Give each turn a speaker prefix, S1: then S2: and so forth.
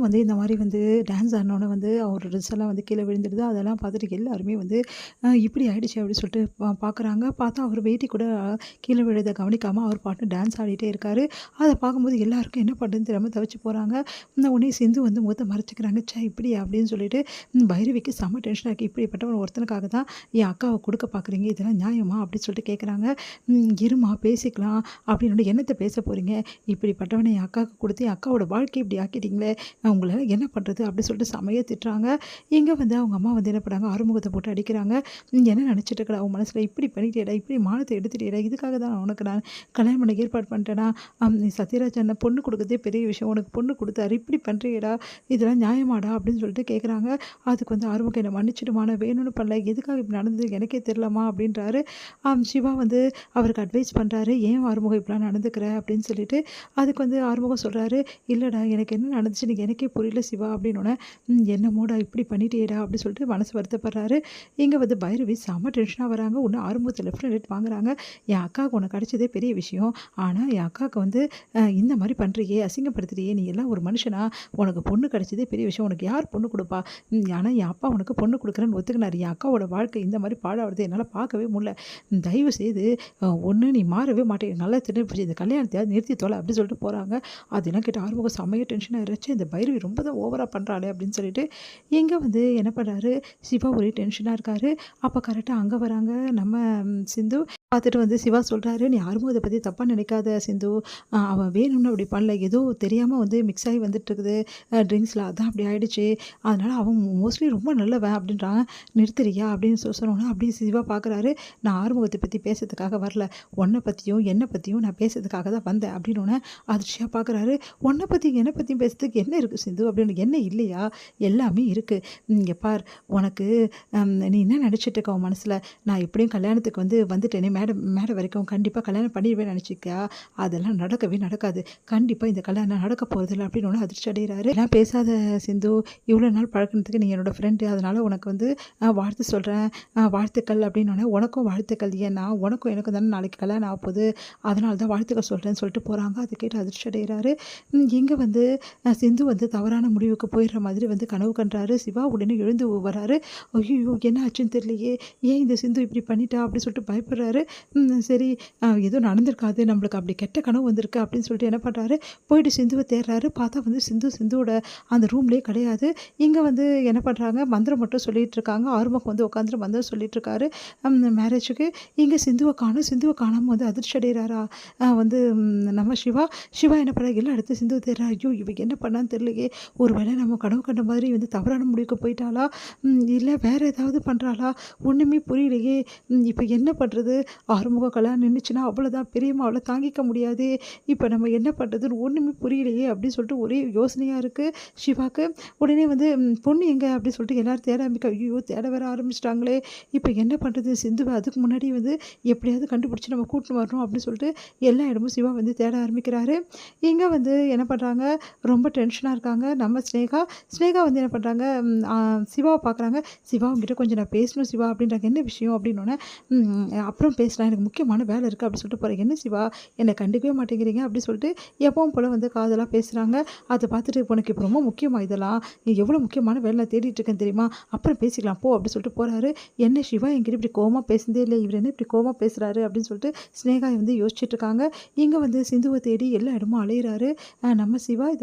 S1: வந்து இந்த மாரி வந்து டான்ஸ் ஆடுனோனே வந்து அவரோட ட்ரெஸ் எல்லாம் வந்து கீழ விழுந்துடுது. அதெல்லாம் பார்த்துட்டு எல்லாருமே வந்து இப்படி ஆயிடுச்சே அப்படின்னு சொல்லிட்டு பார்க்குறாங்க. பார்த்தா அவர் வேட்டி கூட கீழ விழுறத கவனிக்காம அவர் பாட்டுக்கு டான்ஸ் ஆடிட்டே இருக்காரு. அத பார்க்கும்போது எல்லாருக்கும் என்ன பண்றதுன்னு தெரியாம தவிச்சு போறாங்க. உடனே சிந்து வந்து முகத்த மறைச்சுக்கிறாங்க. ச்சே இப்படியா அப்படின்னு சொல்லிட்டு பைரவிக்கு செம்ம டென்ஷனா இருக்கு. இப்படிப்பட்டவன் ஒருத்தனுக்காக தான் என் அக்காவ குடுக்க பார்க்குறீங்க. இதெல்லாம் நியாயமா? அப்படின்னு சொல்லிட்டு கேட்குறாங்க. இரும்மா பேசிக்கலாம் அப்படின்னு என்னத்த பேச போறீங்க? இப்படிப்பட்டவன என் அக்காவுக்கு குடுத்து என் அக்காவோட வாழ்க்கைய இப்படி ஆக்கிட்டீங்களே! உங்களால என்ன பண்றது? அப்படி சொல்லிட்டு செமையா திட்டுறாங்க. இங்க வந்து அவங்க அம்மா வந்து என்ன பண்ணாங்க, ஆறுமுகத்த போட்டு அடிக்கிறாங்க. என்ன நினைச்சிட்டு இருக்கடா? உன் மனசுல இப்படி பண்ணிட்டியேடா! இப்படி மானத்த எடுத்துட்டியேடா! இதுக்காக தான் உனக்கு நான் கல்யாணம் பண்ண ஏற்பாடு பண்ணிட்டேனா? நீ சத்யராஜ் அண்ணன் பொண்ணு குடுக்குறதே பெரிய விஷயம். உனக்கு பொண்ணு குடுத்தாரு. இப்படி பண்றியேடா! இதெல்லாம் நியாயமாடா? அப்படின்னு சொல்லிட்டு கேட்குறாங்க. அதுக்கு வந்து ஆறுமுகம் என்ன மன்னிச்சுடுமா, நான் வேணும்னு பண்ணல. எதுக்காக இப்படி நடந்தது எனக்கே தெரியலம்மா அப்படின்றாரு. சிவா வந்து அவருக்கு அட்வைஸ் பண்றாரு. ஏன் ஆறுமுகம் இப்படிலாம் நடந்துக்கிற? அப்படின்னு சொல்லிட்டு. அதுக்கு வந்து ஆறுமுகம் சொல்றாரு, இல்லடா எனக்கு என்ன நடந்துச்சுன்னு எனக்கே புரியல சிவா அப்படின்னோனே, என்னமோடா இப்படி பண்ணிட்டியேடா அப்படி சொல்லிட்டு மனசு வருத்தப்படுறாரு. இங்க வந்து பைரவி செம்ம டென்ஷனா வராங்க. ஒண்ணு ஆறுமுகத்த லெஃப்ட் அண்ட் ரைட் வாங்குறாங்க. என் அக்காவுக்கு உனக்கு கிடைச்சதே பெரிய விஷயம். ஆனா என் அக்காவுக்கு வந்து இந்த மாரி பண்றியே, அசிங்கப்படுத்துறியே, நீ எல்லாம் ஒரு மனுஷனா? உனக்கு பொண்ணு கிடைச்சதே பெரிய விஷயம். உனக்கு யார் பொண்ணு குடுப்பா? ஆனா என் அப்பா உனக்கு பொண்ணு குடுக்குறேன்னு ஒத்துக்கினாரு. என் அக்காவோட வாழ்க்கை இந்த மாரி பாழாவுறத என்னால பார்க்கவே முடியல. தயவு செய்து ஒண்ணு நீ மாறவே மாட்டேங்க. நல்லா தெரிஞ்சு போச்சு. இந்த கல்யாணத்தையாவது நிறுத்தி தொல அப்படி சொல்லிட்டு போறாங்க. அதெல்லாம் கேட்டு ஆறுமுகம் செம்மையா டென்ஷன் ஆயிடுச்சு. இந்த பைரவி ரொம்ப தான் ஓவரா பண்றாளே அப்படின்னு சொல்லிட்டு, இங்க வந்து என்ன பண்றாரு, சிவா ஒரே டென்ஷனா இருக்காரு. அப்ப கரெக்ட்டா அங்க வராங்க நம்ம சிந்து. பார்த்துட்டு வந்து சிவா சொல்றாரு, "நீ ஆறுமுகத்த பத்தி தப்பா நினைக்காத சிந்து. அவன் வேணும்னு அப்படி பண்ணல. ஏதோ தெரியாம வந்து மிக்ஸ் ஆகி வந்துட்டுருக்குது ட்ரிங்க்ஸ்ல. அதான் அப்படி ஆயிடுச்சு. அதனால அவன் மோஸ்ட்லி ரொம்ப நல்லவன்" அப்படின்றான். "நிறுத்துறியா?" அப்படின்னு சொன்னோனே அப்படியே சிவா பார்க்குறாரு. "நான் ஆறுமுகத்த பத்தி பேசுறதுக்காக வரல. உன்ன பத்தியும், என்ன பத்தியும் நான் பேசுறதுக்காக தான் வந்தேன்" அப்படின்னோனே அதிர்ச்சியா பார்க்குறாரு. "உன்ன பத்தி, என்ன பத்தியும் பேசுறதுக்கு என்ன இருக்கு சிந்து?" அப்படின்னு. "என்ன இல்லையா? எல்லாமே இருக்கு. இங்க பார் உனக்கு நீ என்ன நினச்சிட்டு இருக்க உன் மனசுல? நான் எப்படியும் கல்யாணத்துக்கு வந்து வந்துட்டேனே மேடை வரைக்கும். கண்டிப்பா கல்யாணம் பண்ணிடுவேன்னு நினச்சிக்கியா? அதெல்லாம் நடக்கவே நடக்காது. கண்டிப்பா இந்த கல்யாணம் நடக்க போறதில்ல" அப்படின்னு அதிர்ச்சி அடைகிறாரு. "எல்லாம் பேசாத சிந்து. இவ்வளோ நாள் பழக்கனதுக்கு நீ என்னோட ஃப்ரெண்டு. அதனால உனக்கு வந்து வாழ்த்து சொல்றேன். வாழ்த்துக்கள்" அப்படின்னோனே, "உனக்கும் வாழ்த்துக்கள். ஏன்னா உனக்கும் எனக்கும் தானே நாளைக்கு கல்யாணம் ஆகப்போகுது. அதனால தான் வாழ்த்துக்கள் சொல்றேன்னு" சொல்லிட்டு போறாங்க. அத கேட்டு அதிர்ச்சி அடைகிறாரு. இங்க வந்து சிந்து வந்து தவறான முடிவுக்கு போயிடுற மாதிரி வந்து கனவு கண்டாரு சிவா. உடனே எழுந்து வராரு. ஐய்யய்யோ! என்ன ஆச்சுன்னு தெரியலையே! ஏன் இந்த சிந்து இப்படி பண்ணிட்டா? அப்படின்னு சொல்லிட்டு பயப்படுறாரு. சரி ஏதோ நடந்திருக்காது. நம்மளுக்கு அப்படி கெட்ட கனவு வந்திருக்கு அப்படின்னு சொல்லிட்டு என்ன பண்றாரு, போயிட்டு சிந்துவ தேடுறாரு. பார்த்தா வந்து சிந்துவோட அந்த ரூம்லயே கிடையாது. இங்க வந்து என்ன பண்றாங்க, மந்திரம் மட்டும் சொல்லிட்டு இருக்காங்க. ஆறுமுகம் வந்து உட்காந்துட்டு மந்திரம் சொல்லிட்டு இருக்காரு. மேரேஜுக்கு. இங்க சிந்துவ காணோம். சிந்துவ காணாம வந்து அதிர்ச்சி அடைகிறாரா வந்து நம்ம சிவா. சிவா என்ன பண்ணாரு, எல்லாம் அடுத்து சிந்துவ தேடுறா. ஐயோ! இவ என்ன பண்ணான்னு தெரியலையே! ஒரு வேளை நம்ம கனவு கண்ட மாதிரி வந்து தவறான முடிவுக்கு போயிட்டாளா? இல்ல வேற ஏதாவது பண்றாளா? ஒண்ணுமே புரியலையே! இப்ப என்ன பண்றது? ஆறுமுகம் கல்யாணம் நின்னுச்சுன்னா அவ்வளோதான். பெரியம்மா அவள தாங்கிக்க முடியாதே! இப்ப நம்ம என்ன பண்றதுன்னு ஒண்ணுமே புரியலையே! அப்படின்னு சொல்லிட்டு ஒரே யோசனையா இருக்கு சிவாக்கு. உடனே வந்து பொண்ணு எங்க? அப்படின்னு சொல்லிட்டு எல்லாரும் தேட ஐயய்யோ! தேட வேற ஆரம்பிச்சுட்டாங்களே! இப்ப என்ன பண்றது? சிந்துவ அதுக்கு முன்னாடி வந்து எப்படியாவது கண்டுபிடிச்சு நம்ம கூட்டின்னு வரணும் அப்படின்னு சொல்லிட்டு எல்லா இடமும் சிவா வந்து தேட ஆரம்பிக்கிறாரு. இங்க வந்து என்ன பண்றாங்க, ரொம்ப டென்ஷனா இருக்காங்க நம்ம ஸ்னேகா. ஸ்னேகா வந்து என்ன பண்றாங்க, சிவாவ பார்க்குறாங்க. "சிவா உன்கிட்ட கொஞ்சம் நான் பேசணும் சிவா" அப்படின்றாங்க. "என்ன விஷயம்?" அப்படின்னோனே, அப்புறம் பேசலாம். எனக்கு முக்கியமான வேலை இருக்கு" அப்படின்னு சொல்லிட்டு போறேன். "என்ன சிவா என்ன கண்டுக்கவே மாட்டேங்கிறீங்க?" அப்படின்னு சொல்லிட்டு எப்பவும் போல வந்து காதலா பேசுறாங்க. அத பார்த்துட்டு, "உனக்கு இப்ப ரொம்ப முக்கியமா இதெல்லாம்? நீ எவ்வளோ முக்கியமான வேலை நான் தேடிட்டு இருக்கேன் தெரியுமா? அப்புறம் பேசிக்கலாம் போ" அப்படின்னு சொல்லிட்டு போறாரு. என்ன சிவா என்கிட்ட இப்படி கோவமா பேசுனதே இல்ல. இவரு என்ன இப்படி கோவமா பேசுறாரு அப்படின்னு சொல்லிட்டு ஸ்னேகா வந்து யோசிச்சுட்டு இருக்காங்க. இங்க வந்து சிந்துவ தேடி எல்லா இடமும் அலையுறாரு நம்ம சிவா.